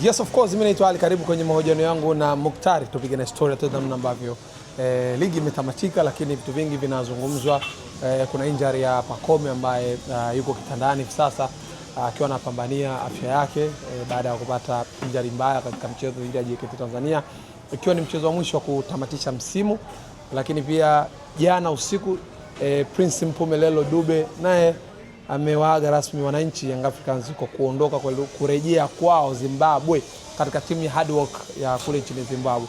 Yes, of course, mimi naitwa Ali, karibu kwenye mahojiano yangu na Muktari. Tupige na story tu namna ambavyo ligi imetamatika, lakini vitu vingi vinazungumzwa. Kuna injury ya Pacome ambaye yuko kitandani hivi sasa akiwa anapambania afya yake baada ya kupata injury mbaya katika mchezo dhidi ya JKT Tanzania, ikiwa ni mchezo wa mwisho wa kutamatisha msimu. Lakini pia jana usiku Prince Mpumelelo Dube naye amewaaga rasmi wananchi Young Africans kwa kuondoka kwa kurejea kwao Zimbabwe katika timu ya Hard Work ya kule nchini Zimbabwe.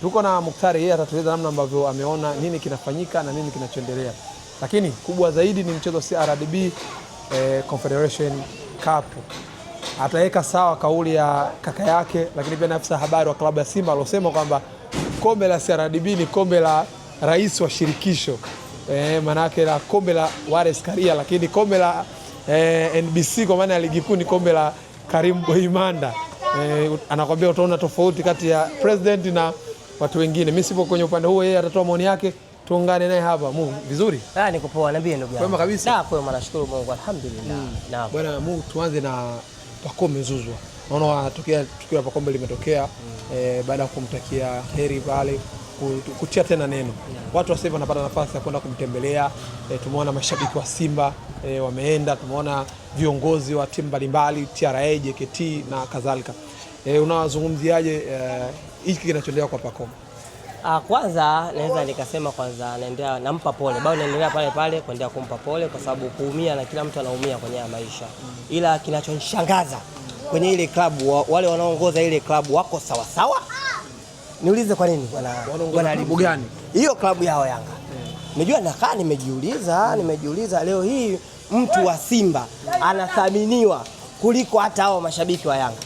Tuko na Muktari, yeye atatueleza namna ambavyo ameona nini kinafanyika na nini kinachoendelea. Lakini kubwa zaidi ni mchezo CRDB Confederation Cup. Ataweka sawa kauli ya kaka yake, lakini pia na afisa habari wa klabu ya Simba alosema kwamba kombe la CRDB ni kombe la rais wa shirikisho. Manake la kombe la Wallace Karia, lakini kombe la NBC kwa maana ya ligi kuu ni kombe la Karim Boimanda. Anakwambia utaona tofauti kati ya president na watu wengine. Mimi sipo kwenye upande huo, yeye atatoa maoni yake, tuungane naye hapa. Mungu vizuri? Niko poa, niambie ndugu yangu. Kwema kabisa? Na kwema, nashukuru Mungu, alhamdulillah. Naam. Bwana Mungu, tuanze na Pacome Zouzoua. Naona tukio la Pacome limetokea baada ya kumtakia heri pale kutia tena neno. Watu sasa hivi wanapata nafasi ya kwenda kumtembelea. Tumeona mashabiki wa Simba wameenda, tumeona viongozi wa timu mbalimbali TRA, JKT na kadhalika. Unazungumziaje hiki kinachoendelea kwa Pacome? Kwanza naweza nikasema kwanza naendelea nampa pole. Bado naendelea pale pale kuendelea kumpa pole kwa sababu kuumia na kila mtu anaumia kwenye maisha. Ila kinachonishangaza kwenye ile klabu, wale wanaoongoza ile klabu wako sawa sawa. Niulize kwa nini wanaongoza gani? Hiyo klabu yao Yanga. Najua nakaa nimejiuliza leo hii mtu wa Simba anathaminiwa kuliko hata hao mashabiki wa Yanga.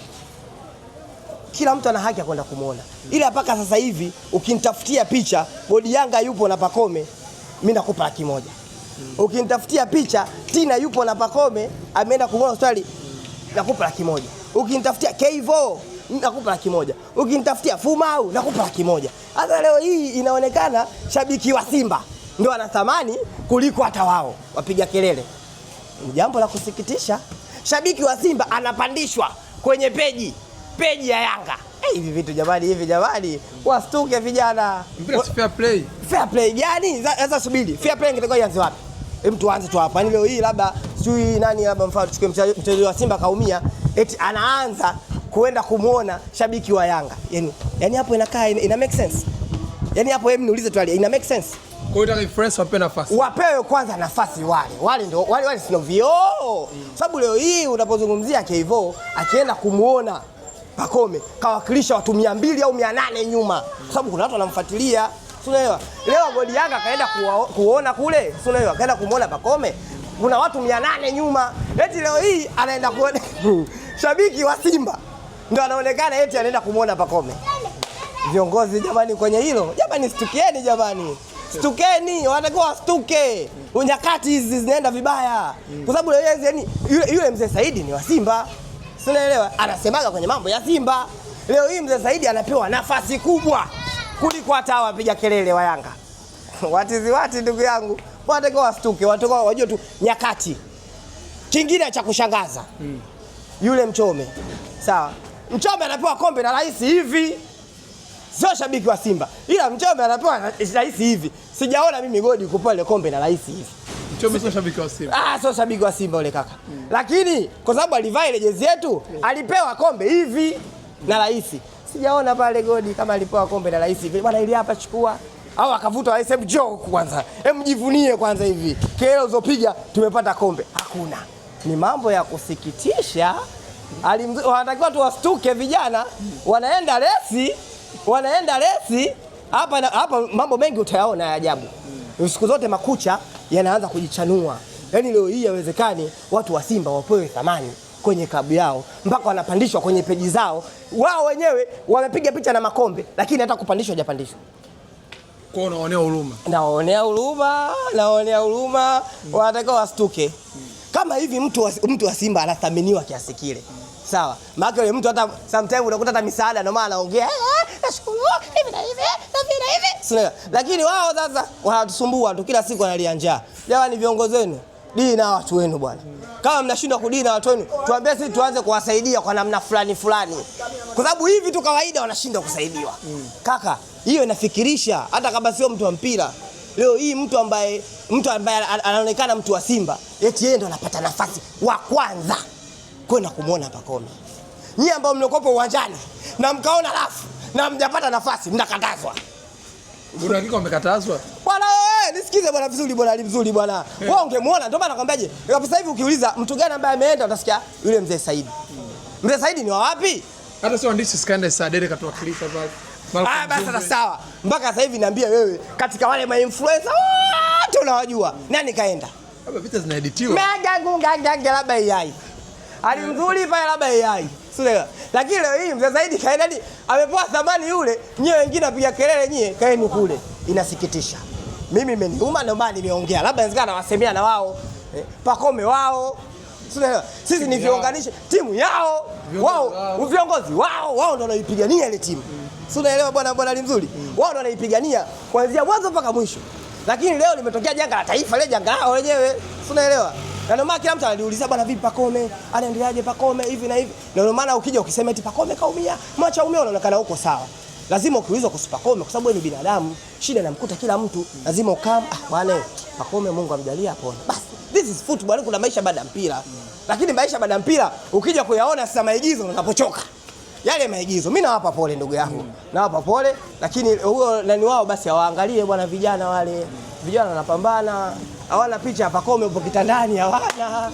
Kila mtu ana haki ya kwenda kumuona. Ila mpaka sasa hivi ukinitafutia picha bodi Yanga yupo na Pacome, mimi nakupa 100,000. Ukinitafutia picha Tina yupo na Pacome ameenda kumuona hospitali, nakupa 100,000. Ukinitafutia Kevo nakupa 100,000. Ukinitafutia Fumau nakupa 100,000. Hata leo hii inaonekana shabiki wa Simba ndio anathamani kuliko hata wao wapiga kelele. Ni jambo la kusikitisha. Shabiki wa Simba anapandishwa kwenye peji ya Yanga. Hivi vitu jamani, wastuke vijana. Fair play. Fair play gani? Sasa subiri. Fair play ingetakiwa ianze wapi? Tuanze tu hapa. Yaani leo hii labda sijui nani, labda mfano tuchukue mchezaji wa Simba kaumia, eti anaanza kuenda kumuona shabiki wa Yanga. Yaani hapo inakaa ina make sense. Yaani hapo hebu niulize tu, ina make sense? Kwa hiyo taka friends wapewe nafasi. Wapewe kwanza nafasi wale sio vioo. Sababu leo hii unapozungumzia Kevo akienda kumuona Pacome kawakilisha watu 200 au 800 nyuma. Sababu kuna watu wanamfuatilia. Unaelewa? Leo bodi Yanga kaenda kuona kule. Unaelewa? Kaenda kumuona Pacome. Kuna watu 800 nyuma. Eti leo hii anaenda kuona shabiki wa Simba ndio anaonekana eti anaenda kumuona Pacome. Viongozi jamani, kwenye hilo jamani, stukieni jamani. Stukeni, wanatakiwa stuke. Unyakati hizi zinaenda vibaya. Kwa sababu leo yani yule mzee Saidi ni wa Simba. Unaelewa? Anasemaga kwenye mambo ya Simba. Leo hii mzee Saidi anapewa nafasi kubwa kuliko hata wapiga kelele wa Yanga. Wati ndugu yangu, wanatakiwa wastuke, wanatakiwa wajue tu nyakati. Kingine cha kushangaza. Yule Mchome. Sawa. Mchome anapewa kombe na rais hivi. Sio shabiki wa Simba. Ila Mchome anapewa rais hivi. Sijaona mimi Godi kupewa ile kombe na rais hivi. Mchome sio shabiki wa Simba. Sio shabiki wa Simba yule kaka. Lakini kwa sababu alivaa ile jezi yetu, alipewa kombe hivi na rais. Sijaona pale Godi kama alipewa kombe na rais hivi. Bwana, ili hapa chukua. Au akavuta rais, hebu njoo kwanza. Hebu jivunie kwanza hivi. Kelele ulizopiga tumepata kombe. Hakuna. Ni mambo ya kusikitisha. Wanatakiwa tu wastuke vijana. Wanaenda lesi. Hapa mambo mengi utayaona ya ajabu. Siku zote makucha yanaanza kujichanua. Yaani leo hii haiwezekani watu wa Simba wapewe thamani kwenye klabu yao mpaka wanapandishwa kwenye peji zao. Wao wenyewe wamepiga picha na makombe, lakini hata kupandishwa hajapandishwa. Kwa unaonea huruma. Naonea huruma. Wanatakiwa wastuke. Kama hivi mtu wa Simba anathaminiwa kiasi kile. Sawa. Maana yule mtu hata sometimes unakuta hata misaada ndio maana anaongea nashukuru hivi na hivi. Lakini wao sasa wanatusumbua tu, kila siku wanalia njaa. Jamani, viongozi wenu dini na watu wenu bwana. Kama mnashindwa kudini na watu wenu, tuambie sisi tuanze kuwasaidia kwa namna fulani fulani. Kwa sababu hivi tu kawaida wanashindwa kusaidiwa. Kaka, hiyo inafikirisha hata kama sio mtu wa mpira. Leo hii mtu ambaye anaonekana mtu wa Simba, eti yeye ndo anapata nafasi wa kwanza kwenda kumuona Pacome. Nyie ambao mlikopo uwanjani na mkaona rafu na mjapata nafasi, mnakatazwa. Una hakika umekatazwa? Bwana wewe, nisikize bwana vizuri bwana, ali mzuri bwana. Wewe ungemuona, ndio maana nakwambiaje? Sasa hivi ukiuliza mtu gani ambaye ameenda utasikia yule mzee Saidi. Mzee Saidi ni wa wapi? Hata sio andishi skanda Sadere katuwakilisha pale. Basi sawa. Mpaka sasa hivi niambie wewe, katika wale ma influencer wote unawajua, nani kaenda? Hapa vita zinaeditiwa. Mega labda AI. Ali mzuri pale labda AI. Sio. Lakini leo hii mzee Saidi kaenda ni amepoa thamani yule, nyewe wengine apiga kelele nyie, kaeni kule. Inasikitisha. Mimi imeniuma ndio maana nimeongea. Labda inawezekana wasemea na wao. Pacome wao. Sio. Sisi ni viunganishe timu yao. Wao, viongozi wao ndio wanaipigania ile timu. Si unaelewa bwana ali mzuri? Wao ndio wanaipigania kuanzia mwanzo mpaka mwisho. Lakini leo limetokea janga la taifa, ile janga lao wenyewe. Si unaelewa? Na ndio maana kila mtu analiuliza bwana vipi Pacome? Anaendeleaje Pacome hivi na hivi? Na ndio maana ukija ukisema eti Pacome kaumia, mwacha umia unaonekana huko sawa. Lazima ukiulizwa kuhusu Pacome kwa sababu ni binadamu, shida inamkuta kila mtu, lazima ukam bwana Pacome Mungu amjalie apone. Basi this is football, kuna maisha baada ya mpira. Lakini maisha baada ya mpira ukija kuyaona sasa maigizo unapochoka. Yale maigizo mimi nawapa pole ndugu yangu. Nawapa pole, lakini huyo nani wao basi awaangalie bwana vijana wale. Vijana wanapambana, hawana picha ya Pacome upo kitandani hawana.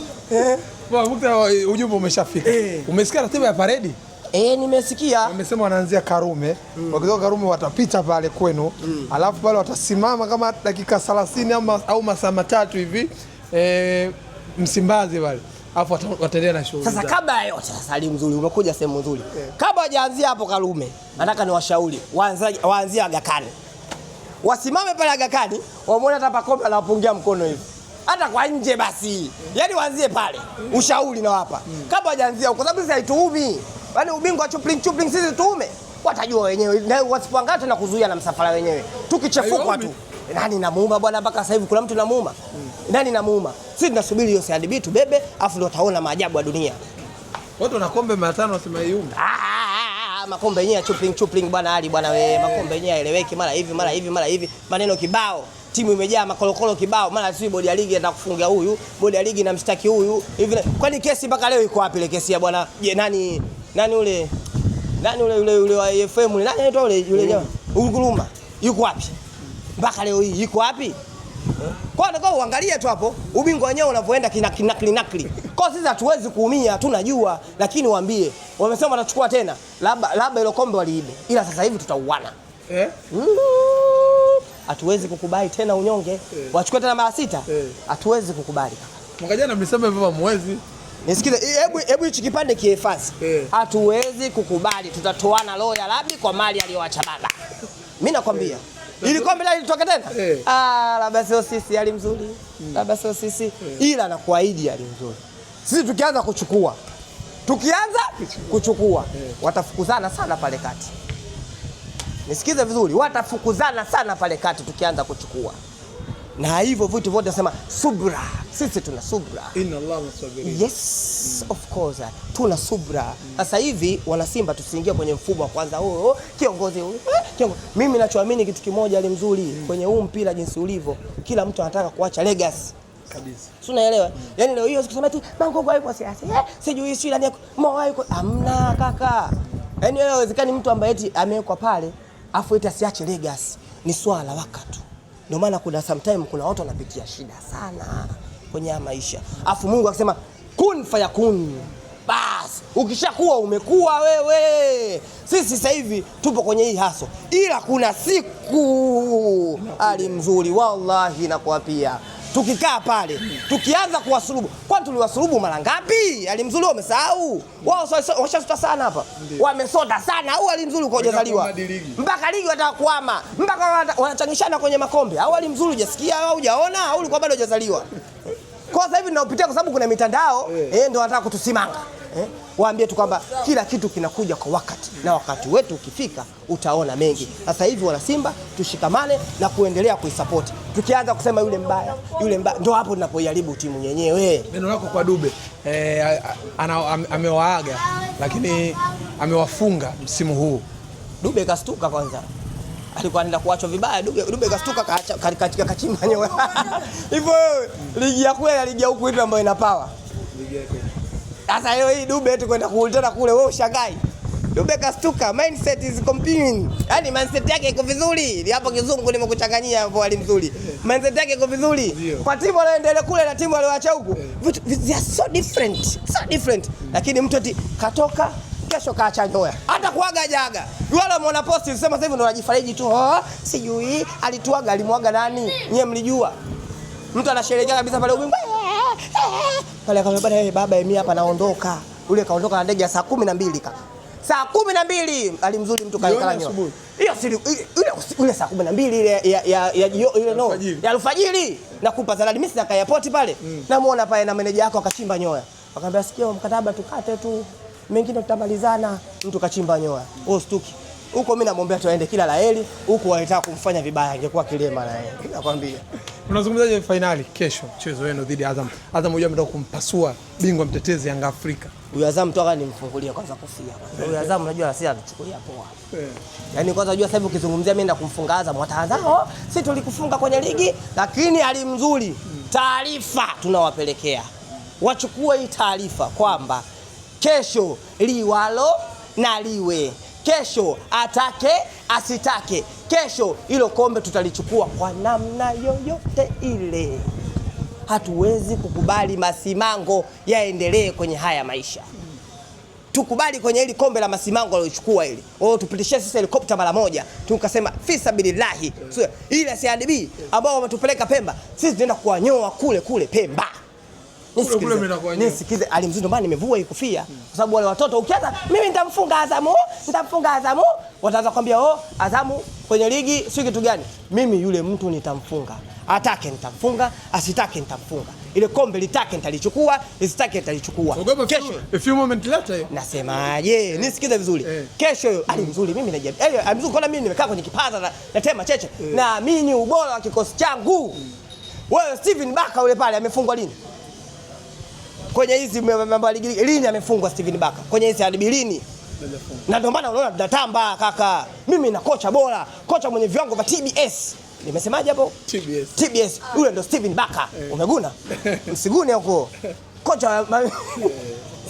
Bwana mkutano ujumbe umeshafika. Umesikia ratiba ya paredi? Nimesikia. Wamesema wanaanzia Karume. Wakitoka Karume watapita pale kwenu. Alafu pale watasimama kama dakika 30 au masaa matatu hivi Msimbazi pale. Alafu wataendelea na shughuli. Sasa kabla ya yote sasa Ali mzuri umekuja sehemu nzuri. Kabla hajaanzia hapo Karume, nataka niwashauri waanzie Aga Khan. Wasimame pale Aga Khan, wamuone hata Pacome anapungia mkono hivi. Hata kwa nje basi. Yaani waanzie pale. Ushauri na hapa. Kabla hajaanzia kwa sababu sisi haituumi. Yaani ubingwa chupling sisi tuume. Watajua wenyewe. Na wasipoangalia na kuzuia na msafara wenyewe. Tukichafukwa tu. Nani namuuma bwana mpaka sasa hivi kuna mtu namuuma? Nani namuuma? Sisi tunasubiri hiyo CRDB tubebe afu ndio utaona maajabu ya dunia. Watu wana kombe 500 wasema yumba. Makombe yenyewe chupling bwana Ali bwana wewe, makombe yenyewe eleweki mara hivi maneno kibao. Timu imejaa makolokolo kibao, mara si bodi ya ligi anataka kufunga huyu, bodi ya ligi inamshtaki huyu. Hivi kwani kesi mpaka leo iko wapi ile kesi ya bwana? Je, nani yule wa FM nani anaitwa yule jamaa? Uguruma. Yuko wapi? Mpaka leo hii yuko wapi? Kwa nini uangalie tu hapo ubingwa wenyewe unavyoenda kinakli. Kwa sisi hatuwezi kuumia, tunajua, lakini waambie, wamesema watachukua tena. Labda ile kombe waliibe. Ila sasa hivi tutauana. Hatuwezi kukubali tena unyonge. Wachukue tena mara 6. Hatuwezi kukubali kaka. Mwaka jana mlisema hivyo mwezi. Nisikize, hebu hichi kipande kiefasi. Hatuwezi kukubali, tutatoana roho ya Rabi kwa mali aliyoacha baba. Mimi nakwambia. Ili kombe la litoke tena? Labda sio sisi Ali mzuri. Labda sio sisi. Ila nakuahidi Ali mzuri. Sisi tukianza kuchukua watafukuzana sana pale kati. Nisikize vizuri, watafukuzana sana pale kati tukianza kuchukua. Na hivyo vitu vyote nasema subra. Sisi tuna subra. Inna Allah msabirin. Yes, of course. Tuna subra. Sasa hivi wana Simba tusiingie kwenye mfumo wa kwanza kiongozi huyu. Mimi ninachoamini kitu kimoja Ali mzuri, kwenye huu mpira jinsi ulivyo, kila mtu anataka kuacha legacy. Kabisa. Si unaelewa? Yaani leo hiyo ukisema eti Mangungu yuko siasa. Sijui sio ndani Moa yuko. Hamna kaka. Yaani haiwezekani mtu ambaye eti amewekwa pale afu eti asiache legacy. Ni swala wakati. Ndio maana kuna sometime kuna watu wanapitia shida sana kwenye maisha. Afu Mungu akasema kun fayakun. Bas, ukishakuwa umekuwa wewe. Sisi sasa hivi tupo kwenye hii haso. Ila kuna siku Ali mzuri wallahi nakuapia. Tukikaa pale, tukianza kuwasulubu. Kwani tuliwasulubu mara ngapi? Ali mzuri wamesahau. Wao washasuta sana hapa. Wamesota sana au Ali mzuri uko hujazaliwa. Mpaka ligi wataka kuama. Mpaka wanachangishana kwenye makombe. Au Ali mzuri hujasikia au hujaona au ulikuwa bado hujazaliwa. Kwa sasa hivi ninaopitia kwa sababu kuna mitandao ndio wanataka kutusimanga. Waambie tu kwamba kila kitu kinakuja kwa wakati, na wakati wetu ukifika utaona mengi. Sasa hivi wana Simba tushikamane na kuendelea kuisupport. Tukianza kusema yule mbaya ndio hapo tunapoiharibu timu yenyewe. Neno lako kwa Dube, amewaaga lakini amewafunga msimu huu. Dube kastuka kwanza. Alikuwa anaenda kuachwa vibaya. Dube kastuka katika kachimba nyoya. Hivyo ligi ya kweli, ligi ya huku hivi ambayo ina power. Sasa leo hii Dube eti kwenda kuulitana kule, wewe ushangai. Dube kastuka, mindset is competing. Yaani mindset yake iko vizuri. Hapo kizungu nimekuchanganyia hapo, ali mzuri. Mindset yake iko vizuri. Kwa timu anaendelea kule na timu aliyoacha huku, they are so different. Lakini mtu eti katoka kesho kaacha nyoya. Hata kuaga jaga. Wala muona post sema sasa hivi ndo anajifariji tu. Sijui alituaga, alimwaga nani? Nyie mlijua. Mtu anasherehekea kabisa pale ubingwa. Pale akamwambia baba mimi hapa naondoka. Ule kaondoka na ndege ya saa 12 kaka. Saa 12 alimzuri mtu kaekala nyoya. Hiyo si ile saa 12 ile ya alfajiri nakupa saladi. Mimi sitaka airport pale. Namuona pale na meneja yako akachimba nyoya. Akamwambia sikia mkataba tukate tu, mengine tutamalizana. Mtu kachimba nyoya. Stuki. Huko mimi namwombea tu aende kila laheri, huko walitaka kumfanya vibaya angekuwa kilema na yeye. Nakwambia. Unazungumzaje finali kesho mchezo wenu dhidi ya Azam? Azam unajua mtaka kumpasua bingwa mtetezi Yanga Afrika. Huyu Azam toka nimfungulia kwanza kofia. Huyu Azam unajua asili atuchukulia poa. Yaani kwanza unajua sasa hivi ukizungumzia mimi na kumfunga Azam wataanza, sisi tulikufunga kwenye ligi lakini alimzuri. Taarifa tunawapelekea. Wachukue hii taarifa kwamba kesho liwalo na liwe. Kesho atake asitake, kesho hilo kombe tutalichukua kwa namna yoyote ile. Hatuwezi kukubali masimango yaendelee kwenye haya maisha. Tukubali kwenye hili kombe la masimango aliyochukua hili. Tupitishie sisi helikopta mara moja. Tukasema fisabilillahi. Ile CRDB ambao wametupeleka Pemba, sisi tunaenda kuwanyoa kule Pemba. Nisikize alimzuri, ndio nimevua hii kofia kwa sababu wale watoto ukianza mimi nitamfunga Azamu wataanza kwambia Azamu kwenye ligi sio kitu gani. Mimi yule mtu nitamfunga, atake nitamfunga, asitake nitamfunga. Ile kombe litake nitalichukua, lisitake nitalichukua. Kesho a few moment later nasemaje, nisikize vizuri. Kesho alimzuri mimi najiamini. Alimzuri kwa mimi nimekaa kwenye kipaza na tema cheche. Naamini ubora wa kikosi changu. Wewe Steven Baka yule pale amefungwa lini? Kwenye hizi mambo ya ligi lini amefungwa Steven Baka? Kwenye hizi hadi lini? Na ndio maana unaona tunatamba kaka. Mimi na kocha bora, kocha mwenye viwango vya TBS. Nimesemaje hapo? TBS. Yule ndio Steven Baka. Umeguna? Msigune huko. Kocha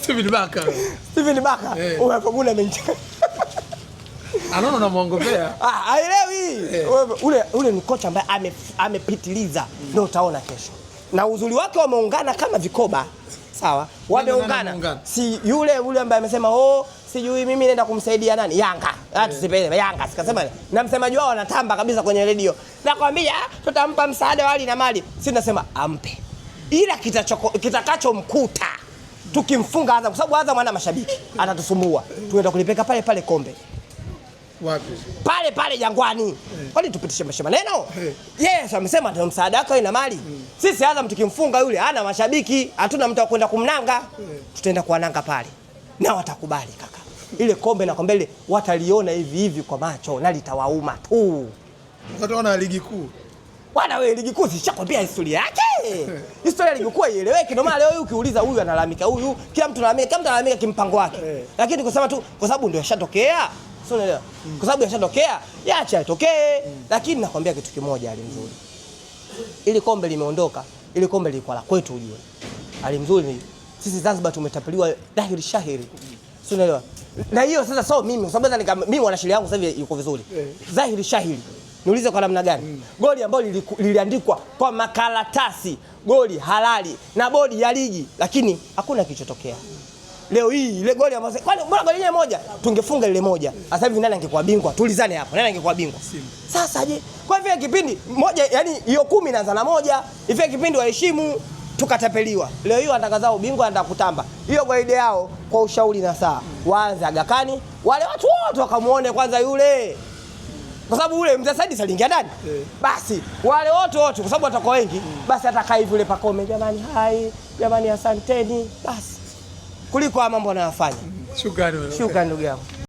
Steven Baka. Umepoguna mimi. Anaona unamuongopea. Haelewi. Ule ni kocha ambaye amepitiliza. Ndio utaona kesho. Na uzuri wake wameungana kama vikoba. Sawa, wameungana. Si yule ambaye amesema sijui mimi naenda kumsaidia nani? Yanga. Tusipende Yanga. Sikasema na msemaji wao anatamba kabisa kwenye redio. Nakwambia tutampa msaada wali na mali. Si nasema ampe. Ila kitakachomkuta tukimfunga Azam, kwa sababu Azam ana mashabiki, atatusumbua. Tuenda kulipeka pale kombe. Wapi? Pale Jangwani. Kwani tupitishe maneno? Yes, amesema ndio msaada wake ina mali. Sisi Azam tukimfunga yule hana mashabiki, hatuna mtu wa kwenda kumnanga. Tutaenda kuananga pale. Na watakubali kaka. Ile kombe na kombe ile wataliona hivi kwa macho na litawauma tu. Wataona ligi kuu. Bwana wewe ligi kuu sishakwambia historia yake. Historia ya ligi kuu ieleweke. Ndio maana leo ukiuliza huyu analalamika huyu, kila mtu analalamika kimpango wake. Lakini kusema tu kwa sababu ndio yashatokea. Sio unaelewa? Kwa sababu yashatokea, acha itokee. Lakini nakwambia kitu kimoja alimzuri. Ili kombe limeondoka, ili kombe lilikuwa la kwetu ujue. Alimzuri sisi Zanzibar tumetapeliwa dhahiri shahiri. Sio unaelewa? Na hiyo sasa sio mimi, kwa sababu mimi wanasheria yangu sasa hivi yuko vizuri. Dhahiri shahiri. Niulize kwa namna gani? Goli ambalo liliandikwa kwa makaratasi, goli halali na bodi ya ligi, lakini hakuna kilichotokea. Leo hii ile goli ambayo kwani mbona goli ile moja tungefunga ile moja. Sasa hivi nani angekuwa bingwa? Tulizane hapo. Nani angekuwa bingwa? Sasa je, kwa hivyo kipindi moja yani hiyo 10 inaanza na moja, hivyo kipindi waheshimu tukatapeliwa. Leo hiyo anataka ubingwa anataka kutamba. Hiyo goli yao kwa ushauri na saa. Waanze Agakani, wale watu wote wakamuone kwanza yule. Kwa sababu ule mzee Saidi salingia ndani. Basi wale wote kwa sababu watakuwa wengi, basi atakaa hivi yule Pakome, jamani hai, jamani asanteni, basi. kuliko haya mambo anayofanya. Shukrani. Shukrani ndugu yangu.